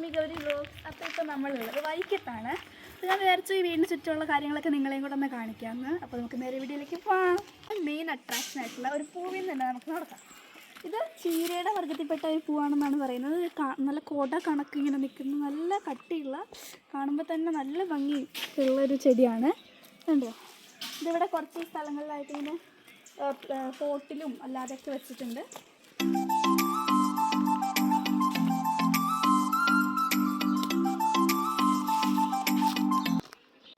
Lakshmi Gauri vlogs. അപ്പോൾ ഇപ്പോൾ നമ്മളുള്ളത് വൈക്കത്താണ്. അപ്പോൾ ഞാൻ വിചാരിച്ചു ഈ വീടിന് ചുറ്റുമുള്ള കാര്യങ്ങളൊക്കെ നിങ്ങളെയും കൂടെ ഒന്ന് കാണിക്കാമെന്ന്. അപ്പോൾ നമുക്ക് നേരെ വീഡിയോയിലേക്ക് പോകാം. മെയിൻ അട്രാക്ഷൻ ആയിട്ടുള്ള ഒരു പൂവിൽ തന്നെ നമുക്ക് നടക്കാം. ഇത് ചീരയുടെ വർഗ്ഗത്തിൽപ്പെട്ട ഒരു പൂവാണെന്നാണ് പറയുന്നത്. നല്ല കോട കണക്ക് ഇങ്ങനെ നിൽക്കുന്ന നല്ല കട്ടിയുള്ള, കാണുമ്പോൾ തന്നെ നല്ല ഭംഗി ഉള്ളൊരു ചെടിയാണ്. കണ്ടോ, ഇതിവിടെ കുറച്ച് സ്ഥലങ്ങളിലായിട്ട് ഇങ്ങനെ പോട്ടിലും അല്ലാതെയൊക്കെ വെച്ചിട്ടുണ്ട്.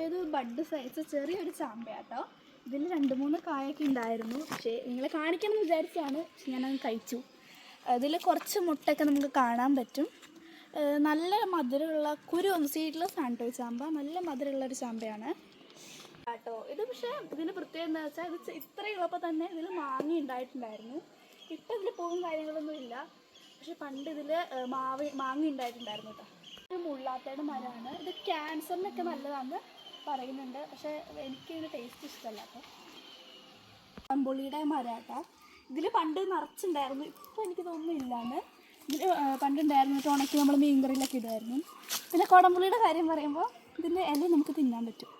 ഇത് ബഡ് സൈസ് ചെറിയൊരു ചാമ്പയാട്ടോ. ഇതിൽ 2-3 കായൊക്കെ ഉണ്ടായിരുന്നു. പക്ഷേ നിങ്ങളെ കാണിക്കണം എന്ന് വിചാരിച്ചാണ്, പക്ഷെ ഞാനത് കഴിച്ചു. ഇതിൽ കുറച്ച് മുട്ടയൊക്കെ നമുക്ക് കാണാൻ പറ്റും. നല്ല മധുരമുള്ള സീഡ്ലെസ് ആണ് കേട്ടോ ഈ ചാമ്പ. നല്ല മധുരമുള്ളൊരു ചാമ്പയാണ് കേട്ടോ ഇത്. പക്ഷേ ഇതിന് പ്രത്യേകത എന്താ വെച്ചാൽ, ഇത് ഇത്രയുള്ളപ്പോൾ തന്നെ ഇതിൽ മാങ്ങ ഉണ്ടായിട്ടുണ്ടായിരുന്നു. ഇപ്പം ഇതിൽ പൂവും കാര്യങ്ങളൊന്നും ഇല്ല. പക്ഷെ പണ്ട് ഇതിൽ മാങ്ങ ഉണ്ടായിട്ടുണ്ടായിരുന്നു കേട്ടോ. ഒരു മുള്ളാത്തയുടെ മരമാണ് ഇത്. ക്യാൻസറിനൊക്കെ നല്ലതാണെന്ന് പറയുന്നുണ്ട്. പക്ഷേ എനിക്കിതിന് ടേസ്റ്റ് ഇഷ്ടമല്ല കേട്ടോ. കുടംപുളിയുടെ മരം കേട്ടോ. ഇതിൽ പണ്ട് നിറച്ചുണ്ടായിരുന്നു. ഇപ്പോൾ എനിക്ക് തോന്നുന്നില്ലാന്ന്. ഇതിൽ പണ്ടുണ്ടായിരുന്നു. ഉണക്കി നമ്മൾ മീൻകറിയിലൊക്കെ ഇടുമായിരുന്നു. പിന്നെ കുടംപുളിയുടെ കാര്യം പറയുമ്പോൾ ഇതിൻ്റെ ഇല നമുക്ക് തിന്നാൻ പറ്റും.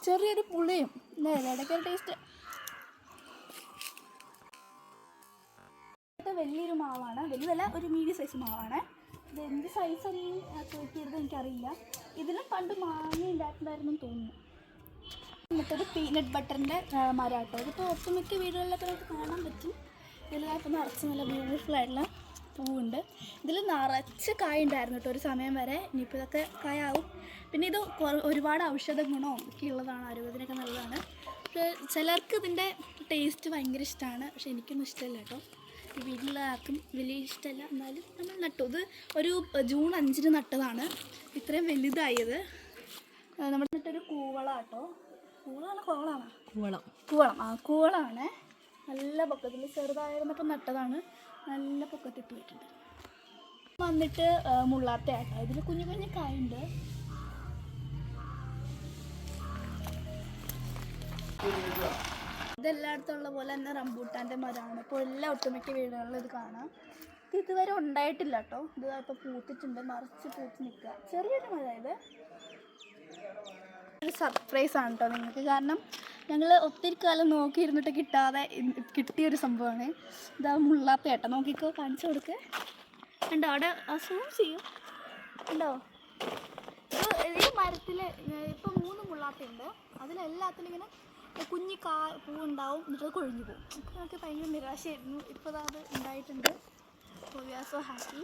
ചെറിയൊരു പുളിയും ഇടയ്ക്കൊരു ടേസ്റ്റ്. വലിയൊരു മാവാണ്. വലുതല്ല, ഒരു മീഡിയം സൈസ് മാവാണ്. ഇത് എന്ത് സൈസൊന്നും ചോദിക്കരുത്, എനിക്കറിയില്ല. ഇതിലും പണ്ട് മാങ്ങ ഉണ്ടായിട്ടുണ്ടായിരുന്നു തോന്നുന്നു. എന്നിട്ടത് പീനട്ട് ബട്ടറിൻ്റെ മരം കേട്ടോ. ഇതിപ്പോൾ ഒട്ടുമിക്ക വീടുകളിലൊക്കെ നമുക്ക് കാണാൻ പറ്റും. ഇതിലിപ്പോൾ നിറച്ച് നല്ല ബ്യൂട്ടിഫുൾ ആയിട്ടുള്ള പൂവുണ്ട്. ഇതിൽ നിറച്ച് കായ ഉണ്ടായിരുന്നു കേട്ടോ ഒരു സമയം വരെ. ഇനിയിപ്പോൾ ഇതൊക്കെ കായാവും. പിന്നെ ഇത് ഒരുപാട് ഔഷധ ഗുണവും ഒക്കെ ഉള്ളതാണ്. ആരോഗ്യത്തിനൊക്കെ നല്ലതാണ്. പക്ഷേ ചിലർക്ക് ഇതിൻ്റെ ടേസ്റ്റ് ഭയങ്കര ഇഷ്ടമാണ്. പക്ഷേ എനിക്കൊന്നും ഇഷ്ടമല്ല കേട്ടോ. ഈ വീട്ടിലുള്ള ആർക്കും വലിയ ഇഷ്ടമല്ല. എന്നാലും നമ്മൾ നട്ടു. ഇത് ഒരു ജൂൺ 5-ന് നട്ടതാണ്. ഇത്രയും വലുതായത്. നമ്മുടെ നട്ടൊരു കൂവള കേട്ടോ. കോവളാണ്. കൂവളമാണ്. നല്ല പൊക്കത്തിൽ ചെറുതായിരുന്നപ്പോൾ നട്ടതാണ്. നല്ല പൊക്കത്തിട്ട് പോയിട്ടുണ്ട്. വന്നിട്ട് മുള്ളാത്ത ആട്ടോ. ഇതിൽ കുഞ്ഞു കുഞ്ഞു കായുണ്ട്. ഇതെല്ലായിടത്തും ഉള്ള പോലെ തന്നെ റംബൂട്ടാൻ്റെ മരമാണ്. ഇപ്പോൾ എല്ലാ ഒട്ടുമിക്ക വീടുകളിലും ഇത് കാണാം. ഇത് ഇതുവരെ ഉണ്ടായിട്ടില്ല കേട്ടോ. ഇത് ഇപ്പോൾ പൂത്തിട്ടുണ്ട്, നിറച്ച് പൂത്ത് നിൽക്കുക. ചെറിയൊരു മരം. ഇത് ഒരു സർപ്രൈസാണ് കേട്ടോ നിങ്ങൾക്ക്. കാരണം ഞങ്ങൾ ഒത്തിരി കാലം നോക്കിയിരുന്നിട്ട് കിട്ടാതെ കിട്ടിയൊരു സംഭവമാണ്. ഇതാ മുള്ളാത്ത ഏട്ട. നോക്കിക്കോ, കാണിച്ചു കൊടുക്കുക. ഉണ്ടോ അവിടെ അസുഖം ചെയ്യും. ഉണ്ടോ ഈ മരത്തിൽ ഇപ്പോൾ 3 മുള്ളാത്തയുണ്ട്. അതിലെല്ലാത്തിലും ഇങ്ങനെ കുഞ്ഞി പൂവുണ്ടാവും. എന്നിട്ട് കൊഴിഞ്ഞു പോകും. അപ്പോൾ നമുക്ക് ഭയങ്കര നിരാശയായിരുന്നു. ഇപ്പോൾ അത് ഉണ്ടായിട്ടുണ്ട്. We are so happy.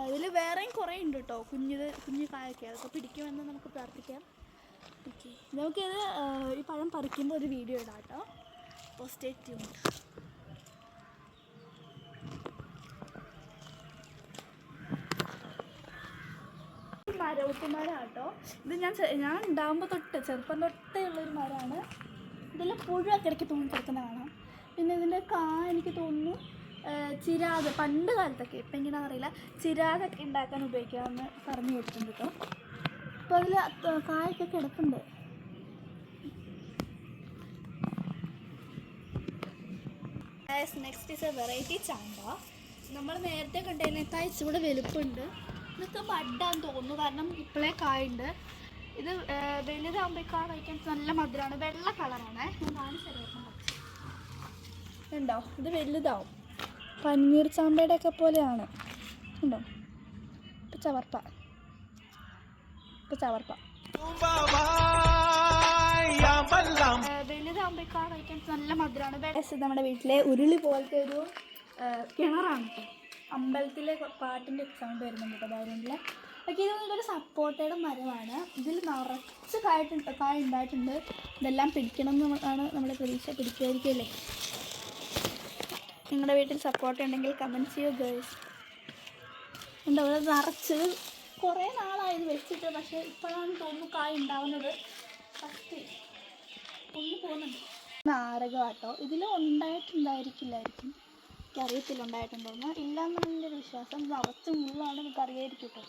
ഇതിൽ വേറെയും കുറേ ഉണ്ട് കേട്ടോ. കുഞ്ഞു കായൊക്കെ. അതൊക്കെ പിടിക്കുമെന്ന് നമുക്ക് പ്രാർത്ഥിക്കാം. ഓക്കെ, നമുക്കിത് ഈ പഴം പറിക്കുമ്പോൾ ഒരു വീഡിയോ ഇടാം കേട്ടോ. അപ്പോൾ സ്റ്റേ ട്യൂൺഡ്. മരവുത്തി കേട്ടോ. ഇത് ഞാൻ ഉണ്ടാകുമ്പോൾ ചെറുപ്പം തൊട്ടേ ഉള്ളൊരു മരമാണ്. ഇതിൽ പുഴുവൊക്കെ ഇടയ്ക്ക് തൂങ്ങിക്കിടക്കുന്ന കാണാം. പിന്നെ ഇതിൻ്റെ എനിക്ക് തോന്നുന്നു ചിരാത് പണ്ട് കാലത്തൊക്കെ, ഇപ്പം എങ്ങനെയാണെന്ന് അറിയില്ല, ചിരാതൊക്കെ ഉണ്ടാക്കാൻ ഉപയോഗിക്കാമെന്ന് പറഞ്ഞു കേട്ടിട്ടുണ്ട് കേട്ടോ. അപ്പോൾ അതിൽ കായൊക്കെ കിടപ്പുണ്ട്. നെക്സ്റ്റ് ഈസ് എ വെറൈറ്റി ചാമ്പ. നമ്മൾ നേരത്തെ കണ്ടതിനേക്കാൾ ഇച്ചിരി വലുപ്പമുണ്ട്. ഇതൊക്കെ ബഡാന്ന് തോന്നുന്നു, കാരണം ഇപ്പോഴേ കായുണ്ട്. ഇത് വലുതാകുമ്പോഴേക്കാൾ കഴിക്കാൻ നല്ല മധുരമാണ്. വെള്ള കളറാണ്. ഞാൻ കാണിച്ചറിയാം. ഉണ്ടോ, ഇത് വലുതാവും. പന്നീർ ചാമ്പയുടെ ഒക്കെ പോലെയാണ്. ഉണ്ടോ, ഇപ്പം ചവർപ്പ. വലുതാകുമ്പോഴേക്കാൾ കഴിക്കാൻ നല്ല മധുരമാണ്. നമ്മുടെ വീട്ടിലെ ഉരുളി പോലത്തെ ഒരു കിണറാണ് കേട്ടോ. അമ്പലത്തിലെ പാട്ടിൻ്റെ സൗണ്ട് വരുന്നുണ്ട് കേട്ടോ ബാക്ക്ഗ്രൗണ്ടിൽ. ഓക്കെ, ഇതൊരു സപ്പോട്ടയുടെ മരമാണ്. ഇതിൽ നിറച്ച് കായ ഉണ്ടായിട്ടുണ്ട്. ഇതെല്ലാം പിടിക്കണം എന്നാണ് നമ്മുടെ പ്രതീക്ഷ. പിടിക്കുമായിരിക്കുമല്ലേ? നിങ്ങളുടെ വീട്ടിൽ സപ്പോട്ട ഉണ്ടെങ്കിൽ കമൻറ്റ് ചെയ്യുക ഗേൾസ്. ഉണ്ടോ, ഇവിടെ നിറച്ച് കുറേ നാളായത് വെച്ചിട്ട്. പക്ഷേ ഇപ്പോഴാണ് തോന്നുന്നു കായ ഉണ്ടാവുന്നത്. ഫസ്റ്റ് ഒന്ന് പോകുന്നുണ്ട്. നാരകം കേട്ടോ. ഇതിൽ ഉണ്ടായിട്ടുണ്ടായിരിക്കില്ലായിരിക്കും. എനിക്കറിയത്തില്ല ഉണ്ടായിട്ടുണ്ടോയെന്ന്. ഇല്ലയെന്നാണ് വിശ്വാസം. നിറച്ച് മുള്ളാണ്. നമുക്ക് അറിയായിരിക്കും കേട്ടോ.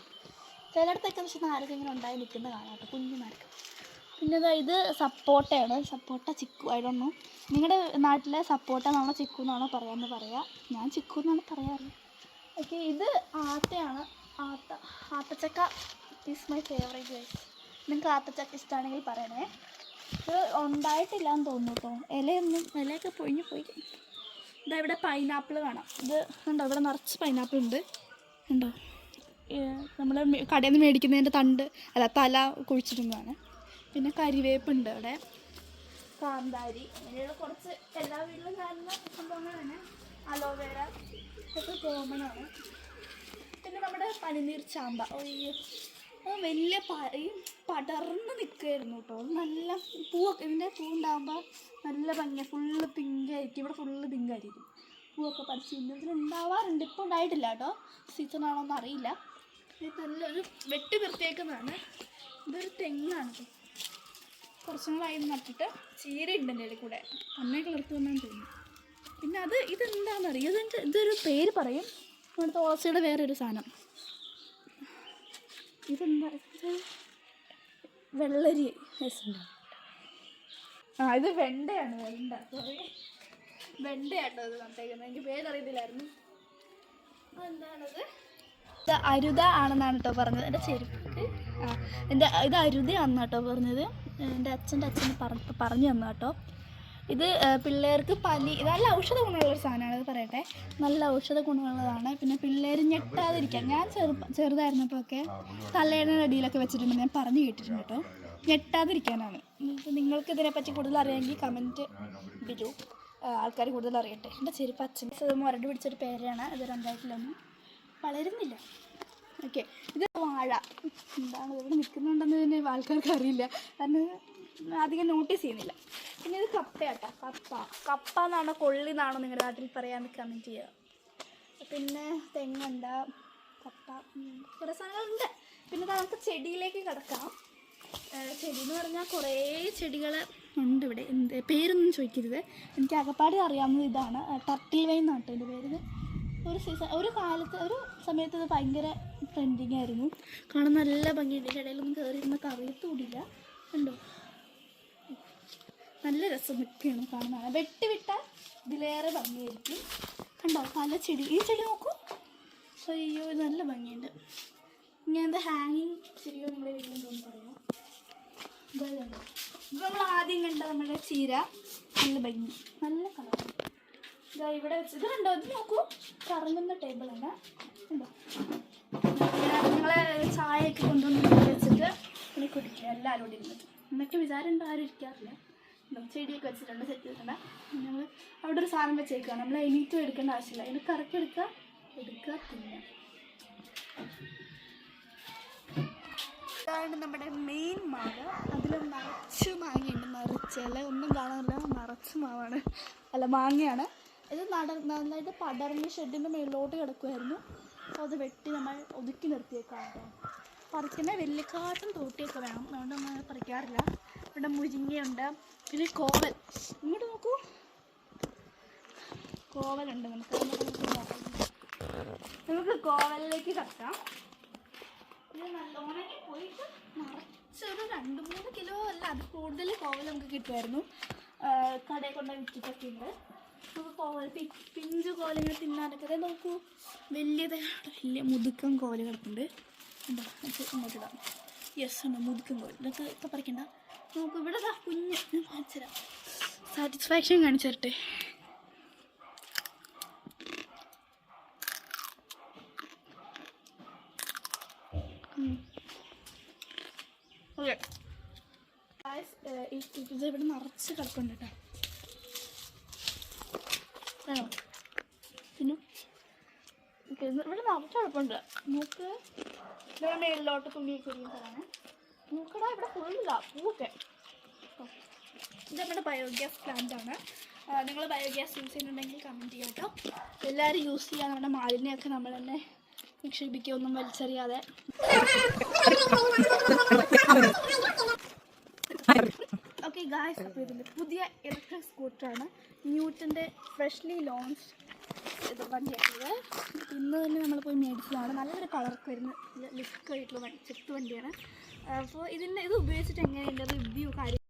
ചിലയിടത്തൊക്കെ പക്ഷേ നാരകം ഇങ്ങനെ ഉണ്ടായി നിൽക്കുന്ന കാണാം കേട്ടോ. കുഞ്ഞു നാരകം. പിന്നെ ഇത് സപ്പോട്ടയാണ്. സപ്പോട്ട ചിക്കു, ഐ ഡോണ്ട് നോ. നിങ്ങളുടെ നാട്ടിലെ സപ്പോട്ട എന്നാണോ ചിക്കു എന്നാണോ പറയാമെന്ന് പറയാം. ഞാൻ ചിക്കു എന്നാണ് പറയാറ്. ഓക്കെ, ഇത് ആത്തയാണ്. ആത്തച്ചക്ക ഈസ് മൈ ഫേവറേറ്റ് ഗൈസ്. നിങ്ങൾക്ക് ആത്തച്ചക്ക ഇഷ്ടമാണെങ്കിൽ പറയണേ. ഇത് ഉണ്ടായിട്ടില്ല എന്ന് തോന്നുന്നു കേട്ടോ. ഇലയൊക്കെ പൊഴിഞ്ഞു പോയി. ഇതാ ഇവിടെ പൈനാപ്പിൾ കാണാം. ഇത് ഉണ്ടോ, ഇവിടെ നിറച്ച് പൈനാപ്പിൾ ഉണ്ട്. ഉണ്ടോ, നമ്മൾ കടയിൽ നിന്ന് മേടിക്കുന്നതിൻ്റെ തല കുഴിച്ചിടുന്നതാണ്. പിന്നെ കരിവേപ്പുണ്ട് അവിടെ, കാന്താരി, അങ്ങനെയുള്ള കുറച്ച് എല്ലാ വീട്ടിലും കാണുന്ന സംഭവങ്ങൾ തന്നെ. അലോവേര ഒക്കെ കോമൺ ആണ്. പിന്നെ നമ്മുടെ പനിനീർ ചാമ്പ, അത് വലിയ പടർന്ന് നിൽക്കുമായിരുന്നു കേട്ടോ. നല്ല പൂവൊക്കെ, ഇതിൻ്റെ പൂവുണ്ടാകുമ്പോൾ നല്ല ഭംഗിയാണ്. ഫുള്ള് പിങ്കായിരിക്കും, ഇവിടെ ഫുള്ള് പിങ്കായിരിക്കും. പൂവൊക്കെ പറിച്ച് ഇതിലുണ്ടാവാറുണ്ട്. ഇപ്പോൾ ഉണ്ടായിട്ടില്ല കേട്ടോ, സീസണാണോന്ന് അറിയില്ല. ഇത് നല്ലൊരു വെട്ടി വൃത്തിയാക്കുന്നതാണ്. ഇതൊരു തെങ്ങാണ്. കുറച്ചും കൂടെ ആയി നട്ടിട്ട് ചീരയുണ്ട് എൻ്റെ കൂടെ, അമ്മയെ കിളർത്ത് വന്നാന്ന് തോന്നുന്നു. പിന്നെ ഇതെന്താണെന്നറിയാം, ഇതൊരു പേര് പറയും. നമ്മുടെ തുളസിയുടെ വേറൊരു സാധനം. ഇതെന്താ, വെള്ളരി. ഇത് വെണ്ടയാണ്. വെണ്ടയാട്ടോ ഇത് നട്ടേക്കുന്നത്. എനിക്ക് പേരറിയത്തില്ലായിരുന്നു. എന്താണത്? ഇത് അരുത ആണെന്നാണ് കേട്ടോ പറഞ്ഞത്. എൻ്റെ ചെരുപ്പ് ഇത് അരുതയാണെന്ന് കേട്ടോ പറഞ്ഞത്. എൻ്റെ അച്ഛന് പറഞ്ഞു തന്നു കേട്ടോ. ഇത് പിള്ളേർക്ക് പനി, നല്ല ഔഷധ ഗുണമുള്ളൊരു സാധനമാണ്. ഇത് പറയട്ടെ, നല്ല ഔഷധ ഗുണമുള്ളതാണ്. പിന്നെ പിള്ളേർ ഞെട്ടാതിരിക്കാൻ, ഞാൻ ചെറുതായിരുന്നപ്പോഴൊക്കെ തലയുടെ അടിയിലൊക്കെ വെച്ചിട്ടുണ്ട്, ഞാൻ പറഞ്ഞു കേട്ടിട്ടുണ്ട് കേട്ടോ. ഞെട്ടാതിരിക്കാനാണ്. നിങ്ങൾക്ക് ഇതിനെപ്പറ്റി കൂടുതൽ അറിയാമെങ്കിൽ കമൻറ്റ് ഇടൂ, ആൾക്കാർ കൂടുതൽ അറിയട്ടെ. എൻ്റെ ചെരുപ്പ് അച്ഛൻ മുരട് പിടിച്ചൊരു പേരാണ്. ഇത് 2000 വളരുന്നില്ല. ഓക്കെ, ഇത് വാഴ. എന്താണ് ഇവിടെ നിൽക്കുന്നുണ്ടെന്ന് തന്നെ ആൾക്കാർക്ക് അറിയില്ല, കാരണം അധികം നോട്ടീസ് ചെയ്യുന്നില്ല. പിന്നെ ഇത് കപ്പയാട്ടോ, കപ്പ എന്നാണോ കൊള്ളി എന്നാണോ നിങ്ങളുടെ നാട്ടിൽ പറയാമെന്ന് കമൻറ്റ് ചെയ്യുക. പിന്നെ തെങ്ങുണ്ട, കപ്പ, കുറേ സാധനങ്ങളുണ്ട്. പിന്നെ നമുക്ക് ചെടിയിലേക്ക് കിടക്കാം. ചെടി എന്ന് പറഞ്ഞാൽ കുറേ ചെടികൾ ഉണ്ട് ഇവിടെ. പേരൊന്നും ചോദിക്കരുത്, എനിക്ക് അകപ്പാടെ അറിയാവുന്നത് ഇതാണ്. ടർട്ടിൽ വൈൻ എന്നാട്ടോ എൻ്റെ പേര്. ഒരു സമയത്ത് ഇത് ഭയങ്കര ട്രെൻഡിങ് ആയിരുന്നു. കാണാൻ നല്ല ഭംഗിയുണ്ട്. ഇടയിലൊന്നും കയറി ഇരുന്നൊക്കെ അറിയത്തുകൂടില്ല. ഉണ്ടോ, നല്ല രസം നിൽക്കുകയാണ് കാണുന്നതാണ്. വെട്ടിവിട്ടാൽ ഇതിലേറെ ഭംഗിയായിരിക്കും. കണ്ടോ, പല ചെടി. ഈ ചെടി നോക്കൂ, അയ്യോ നല്ല ഭംഗിയുണ്ട്. ഇങ്ങനത്തെ ഹാങ്ങിങ് ചെടിയോ നമ്മുടെ വീട്ടിലെന്തോന്ന് പറയാം. ഇത് നമ്മൾ ആദ്യം കണ്ട നമ്മുടെ ചീര, നല്ല ഭംഗി, നല്ല കളർ. ഇതാ ഇവിടെ വെച്ച് ഇത് കണ്ടോ, ഇത് നോക്കൂ, കറങ്ങുന്ന ടേബിളാണ്. ഉണ്ടോ, നിങ്ങളെ ചായയൊക്കെ കൊണ്ടുവന്ന് വെച്ചിട്ട് ഇനി കുടിക്കുക എല്ലാവരും കൂടി ഇരുന്നിട്ട്. എന്നൊക്കെ വിചാരമുണ്ട്, ആരും ഇരിക്കാറില്ല. ചെടിയൊക്കെ വെച്ചിട്ടുണ്ട്, സെറ്റ് ചെയ്തിട്ടുണ്ട്. നമ്മൾ അവിടെ ഒരു സാധനം വെച്ചേക്കുക, നമ്മൾ എണീറ്റും എടുക്കേണ്ട ആവശ്യമില്ല. ഇതിന് കറക്കി എടുക്കുക പിന്നെ ഇതാണ് നമ്മുടെ മെയിൻ മാവ്. അതിൽ നിറച്ച് മാങ്ങയുണ്ട്, നിറച്ചല്ല ഒന്നും കാണാനില്ല, നിറച്ച് മാവാണ്, അല്ല മാങ്ങയാണ്. ഇത് നന്നായിട്ട് പടർന്ന് ഷെഡിൻ്റെ മേളിലോട്ട് കിടക്കുമായിരുന്നു. അപ്പോൾ അത് വെട്ടി നമ്മൾ ഒതുക്കി നിർത്തിയേക്കാം കേട്ടോ. പറിക്കുന്ന വെല്ലിക്കാട്ടും തോട്ടിയൊക്കെ വേണം, അതുകൊണ്ട് നമ്മൾ പറിക്കാറില്ല. ഇവിടെ മുരിങ്ങയുണ്ട്, പിന്നെ കോവൽ. ഇങ്ങോട്ട് നോക്കൂ, കോവലുണ്ട്. നമുക്ക് കോവലിലേക്ക് കടക്കാം. ഇത് നല്ലോണം പോയിട്ട് നിറച്ചൊരു 2-3 കിലോ അല്ല അത് കൂടുതൽ കോവൽ നമുക്ക് കിട്ടുമായിരുന്നു. കടയിൽ കൊണ്ട് വിറ്റിട്ടൊക്കെ ഉണ്ട്. നമുക്ക് കോവൽ പിഞ്ച് കോവലിങ്ങനെ തിന്നാനൊക്കെ. നോക്കൂ, വലിയ മുതുക്കം കോവൽ കിടപ്പുണ്ട്. ഉണ്ടോ, ഇങ്ങോട്ട് ഇടാം. യെസ് ഉണ്ട്, മുതുക്കം കോവൽ. ഇതൊക്കെ ഇപ്പം പറിക്കണ്ട. നമുക്ക് ഇവിടെ കുഞ്ഞ് ഞാൻ കാണിച്ചു തരാം, സാറ്റിസ്ഫാക്ഷൻ കാണിച്ചു തരട്ടെ. ഓക്കെ, ഇത് ഇവിടെ നിറച്ച് കിടപ്പുണ്ട് കേട്ടോ. വേണോ? പിന്നെ ഇവിടെ നിറച്ച് കിടപ്പുണ്ട്. നമുക്ക് ഇവിടെ മേളിലോട്ട് തുണിയൊക്കെ ഒരിയുന്നതാണ്. നോക്കടാ, ഇവിടെ ഫുള്ളില്ല പൂവൊക്കെ. ഇത് നമ്മുടെ ബയോഗ്യാസ് പ്ലാന്റ് ആണ്. നിങ്ങൾ ബയോഗ്യാസ് യൂസ് ചെയ്യുന്നുണ്ടെങ്കിൽ കമൻറ്റ് ചെയ്യാം കേട്ടോ. എല്ലാവരും യൂസ് ചെയ്യാൻ നമ്മുടെ മാലിന്യമൊക്കെ നമ്മൾ തന്നെ നിക്ഷേപിക്കുക, ഒന്നും വലിച്ചെറിയാതെ. ഓക്കെ ഗായ്സ്, അപ്പോൾ ഇതിൻ്റെ പുതിയ ഇലക്ട്രിക് സ്കൂട്ടറാണ്, ന്യൂട്ടൻ്റെ ഫ്രഷ്ലി ലോഞ്ച് ഇത് വണ്ടിയാക്കിയത്. ഇന്ന് തന്നെ നമ്മൾ പോയി മേടിച്ചതാണ്. നല്ലൊരു കളർക്ക് വരുന്ന ലുക്ക് ആയിട്ടുള്ള ചെക്ക് വണ്ടിയാണ്. അപ്പോൾ ഇത് ഉപയോഗിച്ചിട്ട് എങ്ങനെയുണ്ട് റിവ്യൂ കാര്യം